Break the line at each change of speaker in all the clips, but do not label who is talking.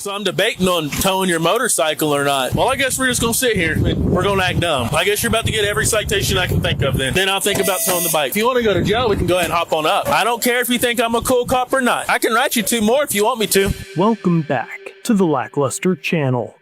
So I'm debating on towing your motorcycle or not. Well, I guess we're just going to sit here. We're going to act dumb. I guess you're about to get every citation I can think of then. Then I'll think about towing the bike. If you want to go to jail, we can go ahead and hop on up. I don't care if you think I'm a cool cop or not. I can write you 2 more if you want me to.
Welcome back to the LackLuster channel.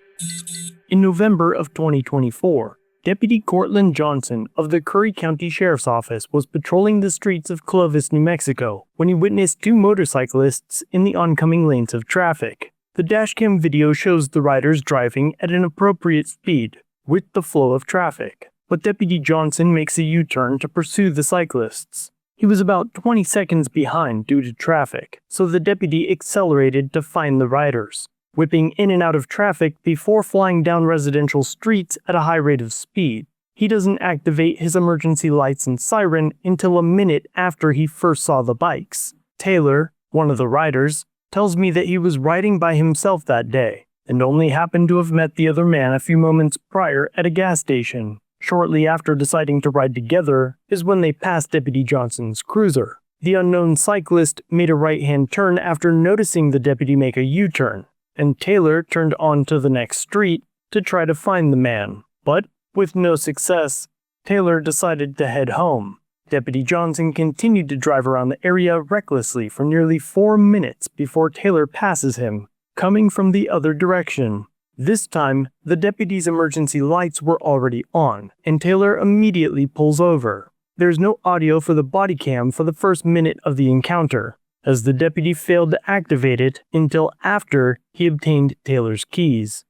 In November of 2024, Deputy Kourtland Johnson of the Curry County Sheriff's Office was patrolling the streets of Clovis, New Mexico, when he witnessed 2 motorcyclists in the oncoming lanes of traffic. The dashcam video shows the riders driving at an appropriate speed with the flow of traffic, but Deputy Johnson makes a U-turn to pursue the cyclists. He was about 20 seconds behind due to traffic, so the deputy accelerated to find the riders, whipping in and out of traffic before flying down residential streets at a high rate of speed. He doesn't activate his emergency lights and siren until a minute after he first saw the bikes. Taylor, one of the riders, tells me that he was riding by himself that day, and only happened to have met the other man a few moments prior at a gas station. Shortly after deciding to ride together is when they passed Deputy Johnson's cruiser. The unknown cyclist made a right-hand turn after noticing the deputy make a U-turn, and Taylor turned onto the next street to try to find the man. But, with no success, Taylor decided to head home. Deputy Johnson continued to drive around the area recklessly for nearly 4 minutes before Taylor passes him, coming from the other direction. This time, the deputy's emergency lights were already on, and Taylor immediately pulls over. There's no audio for the body cam for the first minute of the encounter, as the deputy failed to activate it until after he obtained Taylor's keys.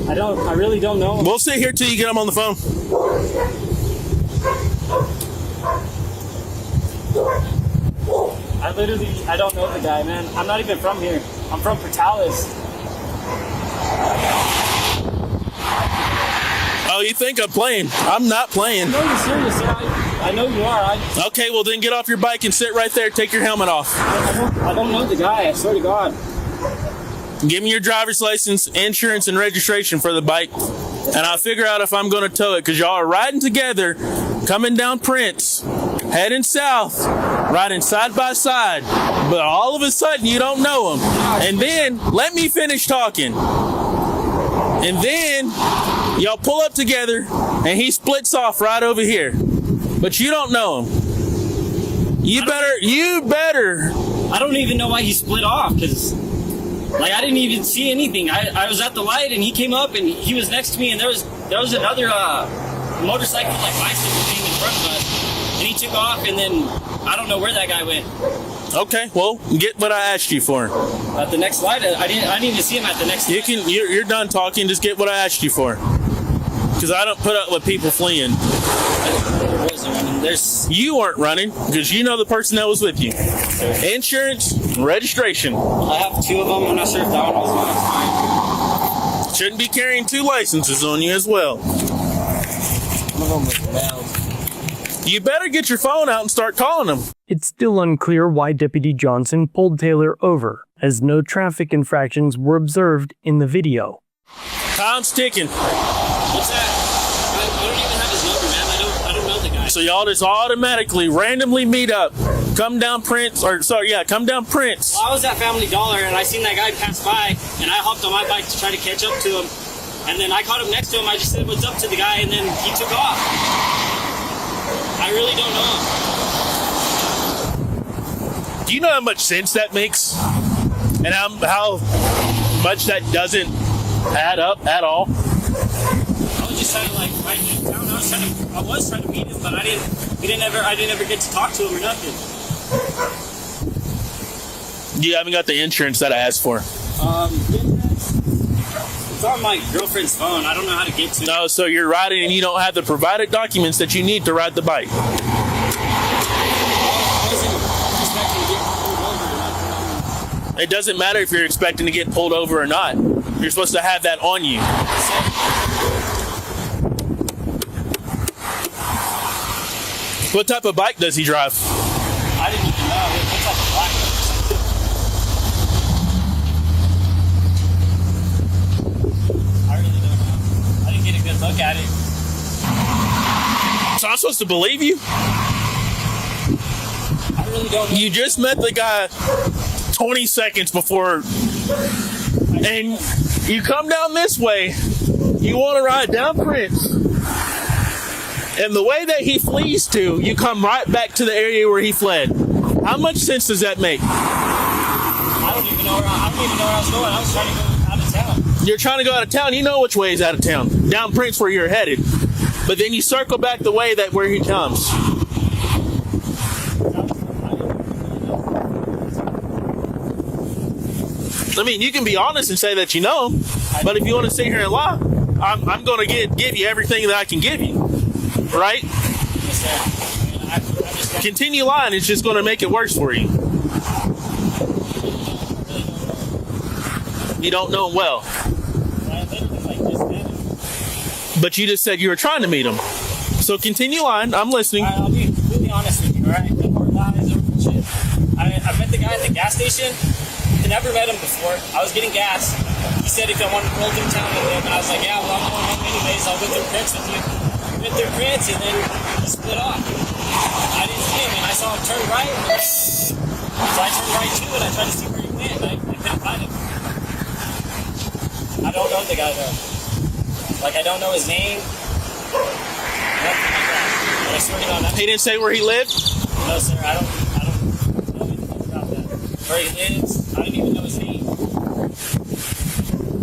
I really don't know.
We'll sit here till you get him on the phone.
I don't know the guy, man. I'm not even from here. I'm from Portales.
Oh, you think I'm playing? I'm not playing.
No, you're serious, sir. I know you are.
Okay, well then get off your bike and sit right there. Take your helmet off.
I don't know the guy. I swear to God.
Give me your driver's license, insurance, and registration for the bike, and I'll figure out if I'm going to tow it, because y'all are riding together, coming down Prince, heading south, riding side by side, but all of a sudden you don't know him. And then, let me finish talking. And then, y'all pull up together, and he splits off right over here. But you don't know him. You better.
I don't even know why he split off, because... like, I didn't even see anything. I was at the light, and he came up, and he was next to me, and there was another motorcycle, like, bicycle thing in front of us, and he took off, and then I don't know where that guy went.
Okay, well, get what I asked you for.
At the next light, I didn't even see him at the next light.
You're done talking, just get what I asked you for. Because I don't put up with people fleeing.
I wasn't running.
You weren't running, because you know the person that was with you. Insurance, registration.
I have 2 of them. I'm not sure if that one was mine.
Shouldn't be carrying 2 licenses on you as well.
One of them was mailed.
You better get your phone out and start calling them.
It's still unclear why Deputy Johnson pulled Taylor over, as no traffic infractions were observed in the video.
Time's ticking.
What's that? I don't even have his number, man. I don't know the guy.
So y'all just automatically, randomly meet up. Come down Prince. Well,
I was at Family Dollar, and I seen that guy pass by, and I hopped on my bike to try to catch up to him. And then I caught him next to him. I just said what's up to the guy, and then he took off. I really don't know.
Do you know how much sense that makes? And how much that doesn't add up at all?
I was just trying to I was trying to meet him, but I didn't ever get to talk to him or nothing.
You haven't got the insurance that I asked for.
It's on my girlfriend's phone. I don't know how to get to it.
No, so you're riding and you don't have the provided documents that you need to ride the bike.
I wasn't expecting to get pulled over or nothing.
It doesn't matter if you're expecting to get pulled over or not. You're supposed to have that on you. What type of bike does he drive?
I didn't even know. What type of bike? I really don't know. I didn't get a good look at it.
So I'm supposed to believe you?
I really don't know.
You just met the guy 20 seconds before, and you come down this way. You want to ride down Prince, and the way that he flees to, you come right back to the area where he fled. How much sense does that make?
I don't even know where I was going. I was trying to go out of town.
You're trying to go out of town. You know which way is out of town. Down Prince where you're headed. But then you circle back the way that where he comes. I mean, you can be honest and say that you know, but if you want to sit here and lie, I'm going to give you everything that I can give you, right?
Yes, sir. I just
Continue lying. It's just going to make it worse for you. You don't know him well.
I literally like just met him.
But you just said you were trying to meet him. So continue lying. I'm listening.
I'll be completely honest with you, alright? No more lies or bullshit. I met the guy at the gas station. I never met him before. I was getting gas. He said if I wanted to roll through town with him, and I was like, yeah, well, I'm going home anyways. I'll go through Prince with you. We went through Prince, and then he split off. I didn't see him, and I saw him turn right. So I turned right too, and I tried to see where he went. I couldn't find him. I don't know the guy though. Like, I don't know his name. Nothing like that. But I swear to God,
He didn't say where he lived?
no, sir. I don't know anything about that. Where he lives, I don't even know his name.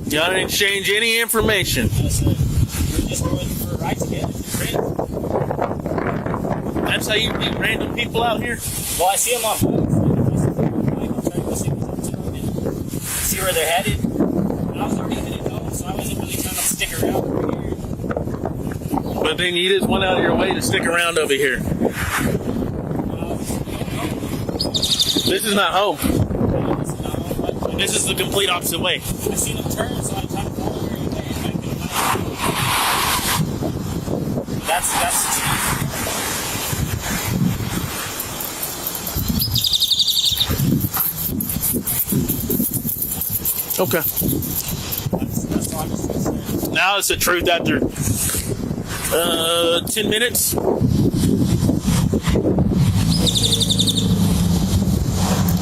Y'all didn't exchange any information.
No, sir. We were just going for a ride together.
That's how you meet random people out here?
Well, I see him on phones. I'm trying to go see what's up to them and see where they're headed. And I was already headed home, so I wasn't really trying to stick around over here.
But then you just went out of your way to stick around over here. This is not home. This is the complete opposite way.
I seen him turn, so I tried to follow where he went. And I couldn't find him. That's the truth.
Okay.
That's all I'm just gonna say.
Now it's the truth after 10 minutes.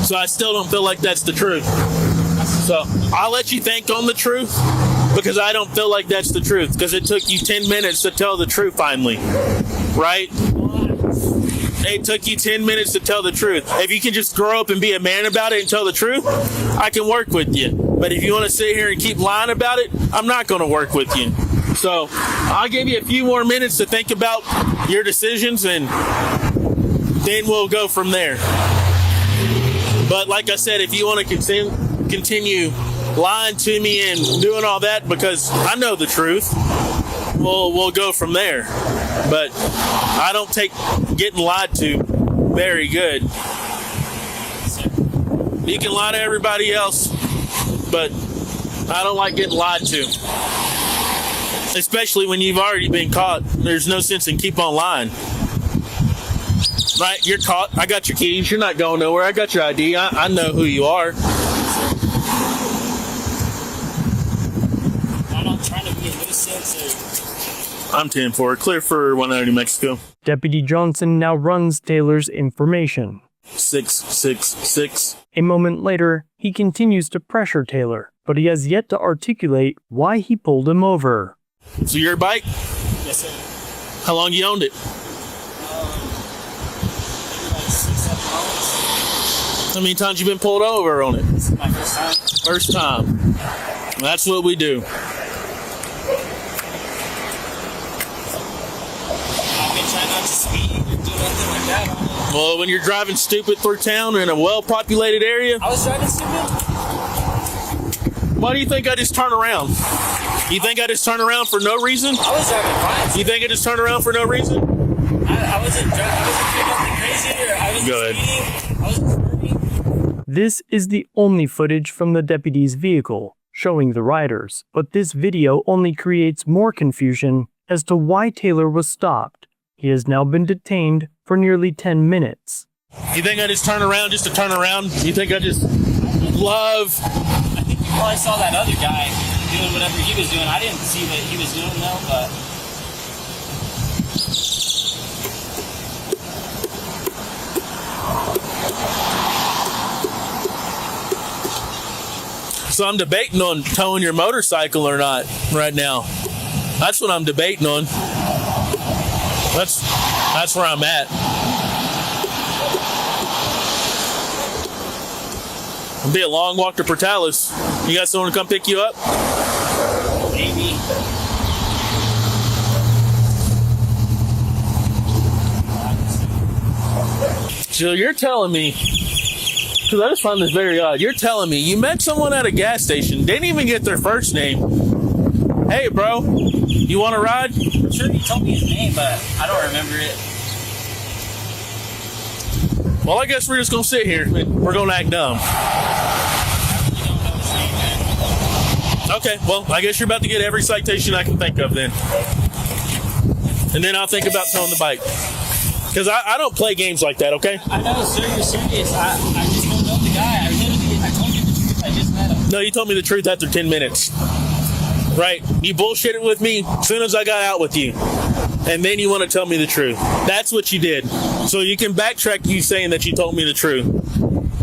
So I still don't feel like that's the truth. So I'll let you think on the truth because I don't feel like that's the truth because it took you 10 minutes to tell the truth finally, right? It took you 10 minutes to tell the truth. If you can just grow up and be a man about it and tell the truth, I can work with you. But if you want to sit here and keep lying about it, I'm not going to work with you. So I'll give you a few more minutes to think about your decisions and then we'll go from there. But like I said, if you want to continue lying to me and doing all that because I know the truth, we'll go from there. But I don't take getting lied to very good. You can lie to everybody else, but I don't like getting lied to. Especially when you've already been caught. There's no sense in keep on lying. Right, you're caught. I got your keys. You're not going nowhere. I got your ID. I know who you are.
I'm not trying to be a nuisance or...
I'm 10-4. Clear for 190 New Mexico.
Deputy Johnson now runs Taylor's information.
666.
A moment later, he continues to pressure Taylor, but he has yet to articulate why he pulled him over.
So your bike?
Yes, sir.
How long you owned it?
Maybe like 6-7 months.
How many times you been pulled over on it?
This is my first time.
First time. That's what we do.
I've been trying not to speed or do nothing like that.
Well, when you're driving stupid through town in a well-populated area,
I was driving stupid.
why do you think I just turn around? You think I just turn around for no reason?
I was driving fine.
You think I just turn around for no reason?
I wasn't doing nothing crazy or I wasn't
Go ahead.
speeding. I wasn't swerving.
This is the only footage from the deputy's vehicle showing the riders, but this video only creates more confusion as to why Taylor was stopped. He has now been detained for nearly 10 minutes.
You think I just turn around just to turn around? You think I just love...
I think you probably saw that other guy doing whatever he was doing. I didn't see what he was doing though, but...
So I'm debating on towing your motorcycle or not right now. That's what I'm debating on. That's where I'm at. It'll be a long walk to Portales. You got someone to come pick you up?
Maybe.
So you're telling me, because I just find this very odd, you're telling me you met someone at a gas station, didn't even get their first name. Hey, bro, you want to ride?
I'm sure you told me his name, but I don't remember it.
Well, I guess we're just going to sit here. We're going to act dumb.
I really don't know his name, man.
Okay, well, I guess you're about to get every citation I can think of then. And then I'll think about towing the bike. Because I don't play games like that, okay?
I know, sir, you're serious. I just don't know the guy. I told you the truth. I just met him.
No, you told me the truth after 10 minutes. Right? You bullshitted with me as soon as I got out with you. And then you want to tell me the truth. That's what you did. So you can backtrack you saying that you told me the truth.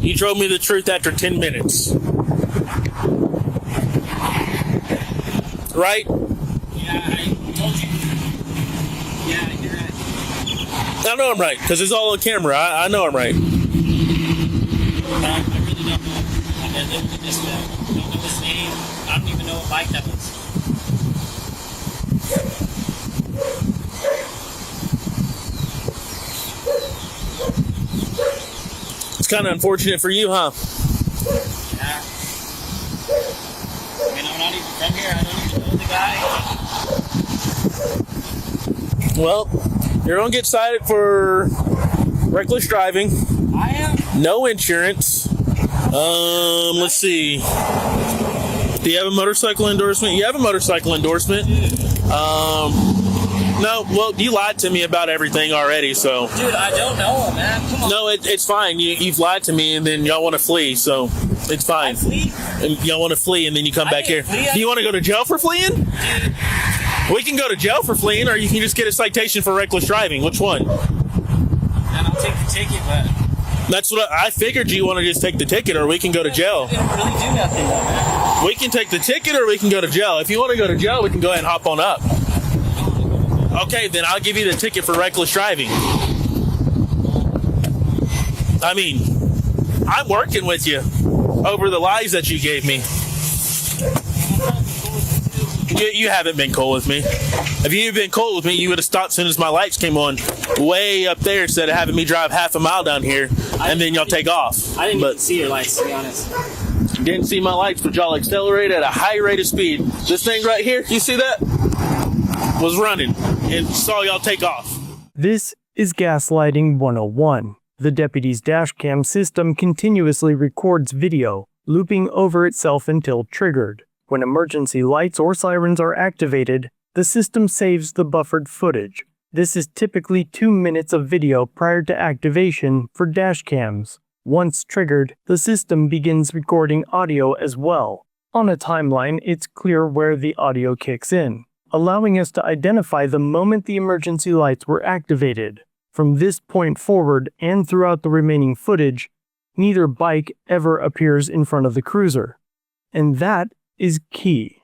You told me the truth after 10 minutes. Right?
Yeah, I told you. Yeah, you're right.
I know I'm right, because it's all on camera. I know I'm right.
I really don't know. I lived with this guy. I don't know his name. I don't even know what bike that was.
It's kind of unfortunate for you, huh?
Yeah. I mean, I'm not even from here. I don't even know the guy.
Well, you're going to get cited for reckless driving.
I am.
No insurance. Let's see. Do you have a motorcycle endorsement? You have a motorcycle endorsement. No, well, you lied to me about everything already, so.
Dude, I don't know him, man. Come on.
No, it's fine. You've lied to me, and then y'all want to flee, so it's fine.
Flee?
And y'all want to flee, and then you come back here.
Flee.
Do you want to go to jail for fleeing?
Dude.
We can go to jail for fleeing, or you can just get a citation for reckless driving. Which one?
And I'll take the ticket, but.
That's what I figured. You want to just take the ticket, or we can go to jail.
They don't really do nothing, though, man.
We can take the ticket, or we can go to jail. If you want to go to jail, we can go ahead and hop on up. Okay, then I'll give you the ticket for reckless driving. I mean, I'm working with you over the lies that you gave me. You haven't been cool with me. If you had been cool with me, you would have stopped as soon as my lights came on way up there instead of having me drive half a mile down here and then y'all take off.
I didn't even see your lights, to be honest.
Didn't see my lights, but y'all accelerated at a high rate of speed. This thing right here, you see that? Was running and saw y'all take off.
This is Gaslighting 101. The deputy's dashcam system continuously records video, looping over itself until triggered. When emergency lights or sirens are activated, the system saves the buffered footage. This is typically 2 minutes of video prior to activation for dashcams. Once triggered, the system begins recording audio as well. On a timeline, it's clear where the audio kicks in, allowing us to identify the moment the emergency lights were activated. From this point forward and throughout the remaining footage, neither bike ever appears in front of the cruiser. And that is key.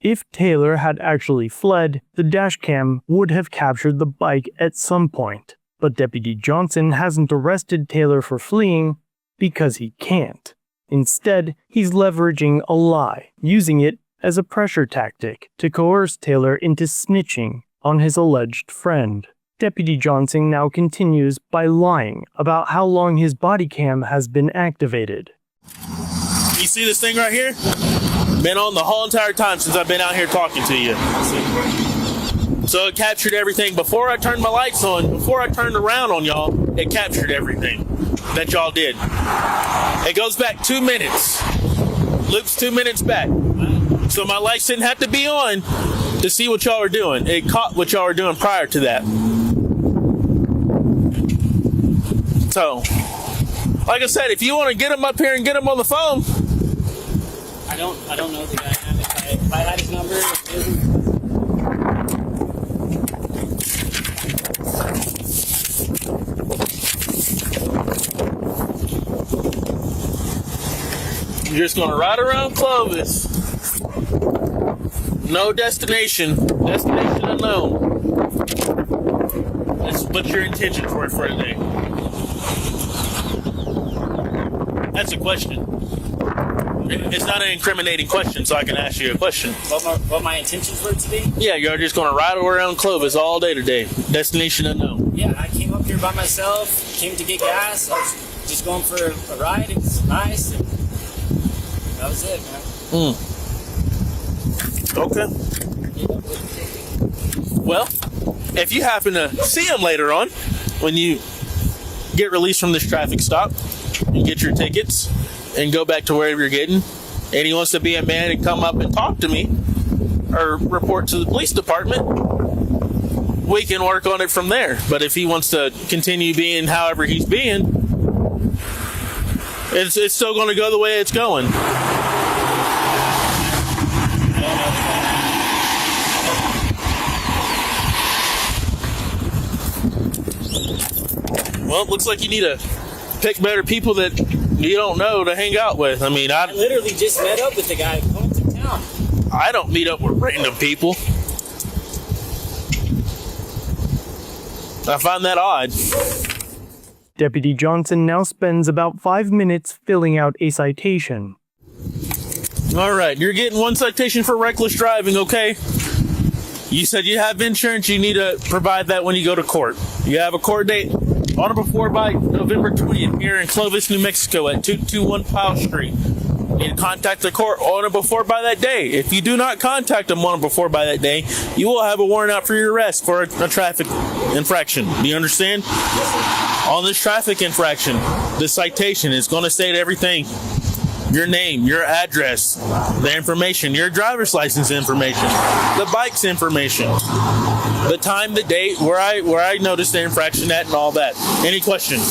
If Taylor had actually fled, the dashcam would have captured the bike at some point. But Deputy Johnson hasn't arrested Taylor for fleeing because he can't. Instead, he's leveraging a lie, using it as a pressure tactic to coerce Taylor into snitching on his alleged friend. Deputy Johnson now continues by lying about how long his body cam has been activated.
You see this thing right here? Been on the whole entire time since I've been out here talking to you. So it captured everything. Before I turned my lights on, before I turned around on y'all, it captured everything that y'all did. It goes back 2 minutes. Loops 2 minutes back. So my lights didn't have to be on to see what y'all were doing. It caught what y'all were doing prior to that. So, like I said, if you want to get him up here and get him on the phone.
I don't know the guy. If I had his number,
You're just gonna ride around Clovis. No destination. Destination unknown. What's your intentions for the day? That's a question. It's not an incriminating question, so I can ask you a question.
What my intentions were today?
Yeah, you're just going to ride around Clovis all day today. Destination unknown.
Yeah, I came up here by myself, came to get gas. I was just going for a ride. It was nice. And that was it, man.
Okay. Well, if you happen to see him later on, when you get released from this traffic stop, you get your tickets and go back to wherever you're getting, and he wants to be a man and come up and talk to me or report to the police department, we can work on it from there. But if he wants to continue being however he's being, it's still going to go the way it's going. Well, it looks like you need to pick better people that you don't know to hang out with. I mean, I
literally just met up with the guy going to town.
I don't meet up with random people. I find that odd.
Deputy Johnson now spends about 5 minutes filling out a citation.
All right, you're getting one citation for reckless driving, okay? You said you have insurance. You need to provide that when you go to court. You have a court date on or before by November 20th here in Clovis, New Mexico at 221 Powell Street. You need to contact the court on or before by that day. If you do not contact them on or before by that day, you will have a warrant out for your arrest for a traffic infraction. Do you understand? On this traffic infraction, the citation is going to state everything. Your name, your address, the information, your driver's license information, the bike's information, the time, the date, where I noticed the infraction at, and all that. Any questions?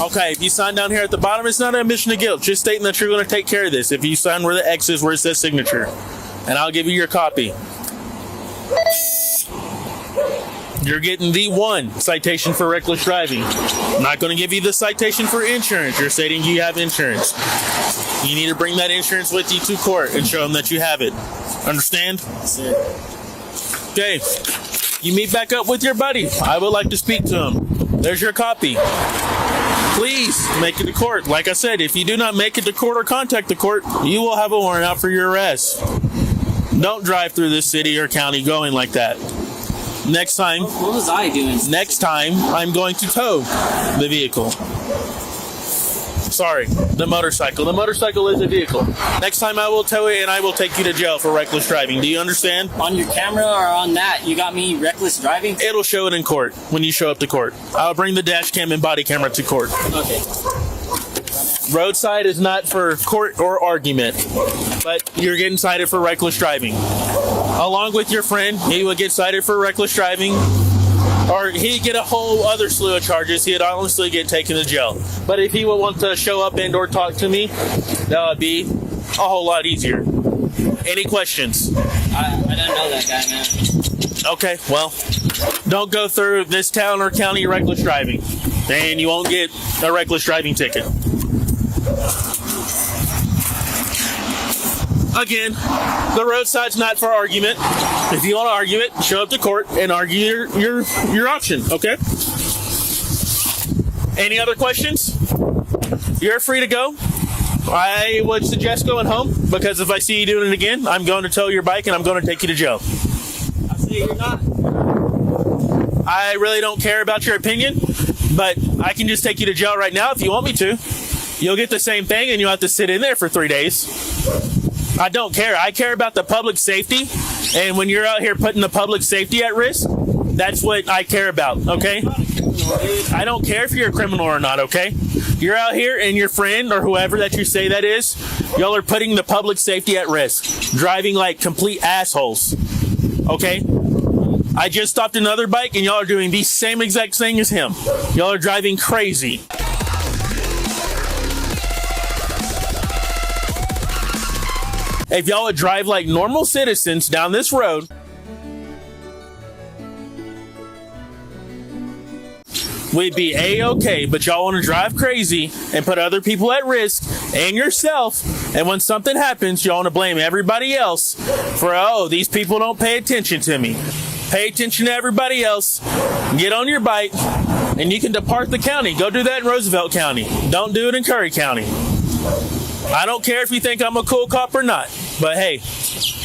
Okay, if you sign down here at the bottom, it's not an admission of guilt, just stating that you're going to take care of this. If you sign where the X is, where it says signature, and I'll give you your copy. You're getting the one citation for reckless driving. I'm not going to give you the citation for insurance. You're stating you have insurance. You need to bring that insurance with you to court and show them that you have it. Understand? Okay. You meet back up with your buddy. I would like to speak to him. There's your copy. Please make it to court. Like I said, if you do not make it to court or contact the court, you will have a warrant out for your arrest. Don't drive through this city or county going like that. Next time.
What was I doing?
Next time, I'm going to tow the vehicle. Sorry, the motorcycle. The motorcycle is a vehicle. Next time I will tow it and I will take you to jail for reckless driving. Do you understand?
On your camera or on that, you got me reckless driving?
It'll show it in court when you show up to court. I'll bring the dash cam and body camera to court.
Okay.
Roadside is not for court or argument, but you're getting cited for reckless driving. Along with your friend, he would get cited for reckless driving, or he'd get a whole other slew of charges. He'd honestly get taken to jail. But if he would want to show up and or talk to me, that would be a whole lot easier. Any questions?
I don't know that guy, man.
Okay, well, don't go through this town or county reckless driving, and you won't get a reckless driving ticket. Again, the roadside's not for argument. If you want to argue it, show up to court and argue your option, okay? Any other questions? You're free to go. I would suggest going home, because if I see you doing it again, I'm going to tow your bike and I'm going to take you to jail.
I say you're not.
I really don't care about your opinion, but I can just take you to jail right now if you want me to. You'll get the same thing and you'll have to sit in there for 3 days. I don't care. I care about the public safety, and when you're out here putting the public safety at risk, that's what I care about, okay? I don't care if you're a criminal or not, okay? You're out here and your friend or whoever that you say that is, y'all are putting the public safety at risk, driving like complete assholes, okay? I just stopped another bike and y'all are doing the same exact thing as him. Y'all are driving crazy. If y'all would drive like normal citizens down this road, we'd be A-okay, but y'all want to drive crazy and put other people at risk and yourself, and when something happens, y'all want to blame everybody else for, oh, these people don't pay attention to me. Pay attention to everybody else, get on your bike, and you can depart the county. Go do that in Roosevelt County. Don't do it in Curry County. I don't care if you think I'm a cool cop or not, but hey,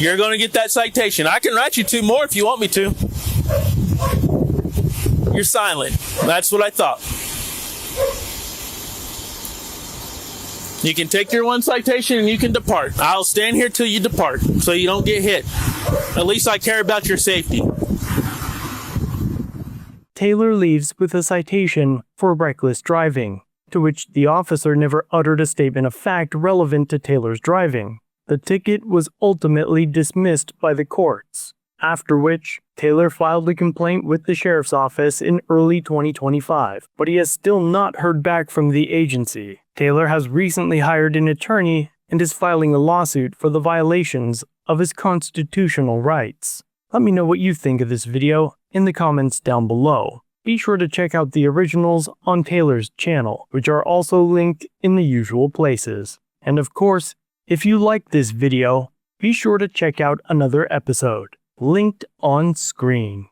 you're going to get that citation. I can write you 2 more if you want me to. You're silent. That's what I thought. You can take your 1 citation and you can depart. I'll stand here till you depart so you don't get hit. At least I care about your safety.
Taylor leaves with a citation for reckless driving, to which the officer never uttered a statement of fact relevant to Taylor's driving. The ticket was ultimately dismissed by the courts, after which Taylor filed a complaint with the sheriff's office in early 2025, but he has still not heard back from the agency. Taylor has recently hired an attorney and is filing a lawsuit for the violations of his constitutional rights. Let me know what you think of this video in the comments down below. Be sure to check out the originals on Taylor's channel, which are also linked in the usual places. And of course, if you liked this video, be sure to check out another episode, linked on screen.